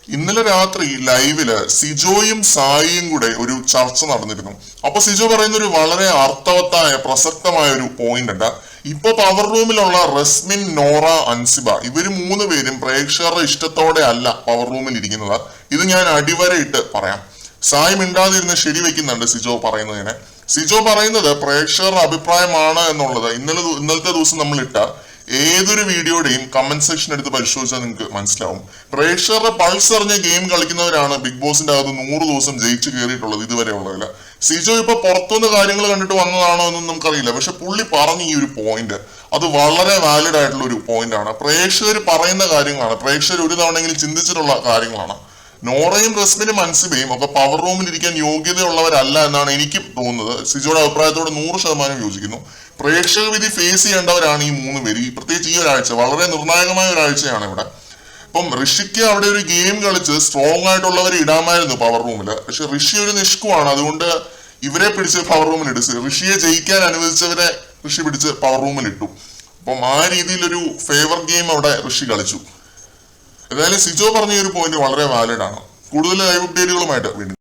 ഇന്നലെ രാത്രി ലൈവില് സിജോയും സായിയും കൂടെ ഒരു ചർച്ച നടന്നിരുന്നു. അപ്പൊ സിജോ പറയുന്ന ഒരു വളരെ അർത്ഥവത്തായ പ്രസക്തമായ ഒരു പോയിന്റ് ഉണ്ട്. ഇപ്പൊ പവർ റൂമിലുള്ള റസ്മിൻ, നോറ, അൻസിബ ഇവര് മൂന്ന് പേരും പ്രേക്ഷകരുടെ ഇഷ്ടത്തോടെ അല്ല പവർ റൂമിൽ ഇരിക്കുന്നത്. ഇത് ഞാൻ അടിവരയിട്ട് പറയാം. സായി മിണ്ടാതിരുന്ന് ശരിവെക്കുന്നുണ്ട് സിജോ പറയുന്നതിനെ. സിജോ പറയുന്നത് പ്രേക്ഷകരുടെ അഭിപ്രായമാണ് എന്നുള്ളത് ഇന്നലത്തെ ദിവസം നമ്മൾ ഇട്ട ഏതൊരു വീഡിയോയുടെയും കമന്റ് സെക്ഷൻ എടുത്ത് പരിശോധിച്ചാൽ നിങ്ങൾക്ക് മനസ്സിലാവും. പ്രേക്ഷകരുടെ പൾസ് അറിഞ്ഞ ഗെയിം കളിക്കുന്നവരാണ് ബിഗ് ബോസിന്റെ അകത്ത് 100 ദിവസം ജയിച്ചു കയറിയിട്ടുള്ളത് ഇതുവരെ ഉള്ളതില്ല. സിജോ ഇപ്പൊ പുറത്തുനിന്ന് കാര്യങ്ങൾ കണ്ടിട്ട് വന്നതാണോ എന്നൊന്നും നമുക്കറിയില്ല. പക്ഷെ പുള്ളി പറഞ്ഞ ഈ ഒരു പോയിന്റ് അത് വളരെ വാലിഡ് ആയിട്ടുള്ള ഒരു പോയിന്റ് ആണ്. പ്രേക്ഷകർ പറയുന്ന കാര്യങ്ങളാണ്, പ്രേക്ഷകർ ഒരു തവണയെങ്കിലും ചിന്തിച്ചിട്ടുള്ള കാര്യങ്ങളാണ്. നോറയും റസ്മിനും അൻസിബയും ഒക്കെ പവർ റൂമിൽ ഇരിക്കാൻ യോഗ്യതയുള്ളവരല്ല എന്നാണ് എനിക്ക് തോന്നുന്നത്. സിജോയുടെ അഭിപ്രായത്തോട് 100% യോജിക്കുന്നു. പ്രേക്ഷക വിധി ഫേസ് ചെയ്യേണ്ടവരാണ് ഈ മൂന്ന് പേര്. പ്രത്യേകിച്ച് ഈ ഒരാഴ്ച വളരെ നിർണായകമായ ഒരാഴ്ചയാണ് ഇവിടെ. ഇപ്പം ഋഷിക്ക് അവിടെ ഒരു ഗെയിം കളിച്ച് സ്ട്രോങ് ആയിട്ടുള്ളവരെ ഇടാമായിരുന്നു പവർ റൂമില്. പക്ഷെ ഋഷി ഒരു നിഷ്കുവാണ്, അതുകൊണ്ട് ഇവരെ പിടിച്ച് പവർ റൂമിൽ ഇടിച്ച് ഋഷിയെ ജയിക്കാൻ അനുവദിച്ചവരെ ഋഷി പിടിച്ച് പവർ റൂമിൽ ഇട്ടു. അപ്പം ആ രീതിയിലൊരു ഫേവർ ഗെയിം അവിടെ ഋഷി കളിച്ചു. ഏതായാലും സിജോ പറഞ്ഞ ഒരു പോയിന്റ് വളരെ വാലിഡ് ആണ്. കൂടുതൽ ലൈവ് അപ്ഡേറ്റുകളുമായിട്ട് വീണ്ടും